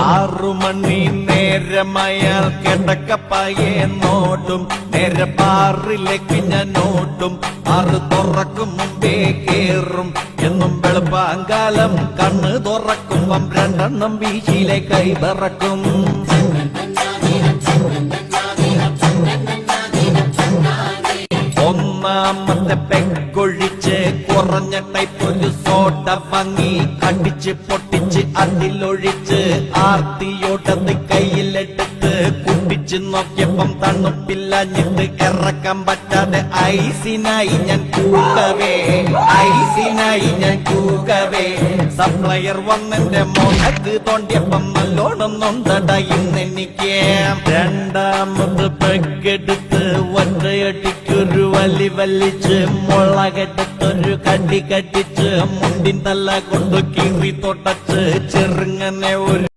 6 മണി നേരമയാൽ കിടക്കപ്പായെ നോട്ടും നേരെ ബാറിലേക്ക് ഞാൻ നോട്ടും 6 തുറക്കും മുമ്പേ കേറും എന്നും വെളുപ്പാങ്കാലം കണ്ണ് തുറക്കുമ്പം 2 വീശിലെ കൈ പറക്കും ഒന്നാമത്തെ പെക്കൊഴിച്ച് കുറഞ്ഞ ടൈപ്പ് ഒരു സോഡ വാങ്ങി കടിച്ച് പൊട്ടിച്ച് അതിലൊഴിച്ച് ആർത്തിയോട്ടത് കയ്യിലെടുത്ത് കുടിച്ച് നോക്കിയപ്പം തണുപ്പില്ലഞ്ഞിട്ട് ഇറക്കാൻ പറ്റാതെ ഐസിനായി ഞാൻ കൂകവേ സപ്ലയർ വന്നെന്റെ മോഹക്ക് തോണ്ടിയപ്പം നല്ലോണം നൊന്തട ഇന്നെനിക്ക് രണ്ടാമത് പെക്കെടുത്ത് ഒറ്റയടിക്കൊരു വലി വലിച്ച് മുളകെടുത്തൊരു കടി കടിച്ച് മുണ്ടിൻ തല കൊണ്ട് കീറി തൊട്ടച്ച് ചെറുങ്ങനെ ഒരു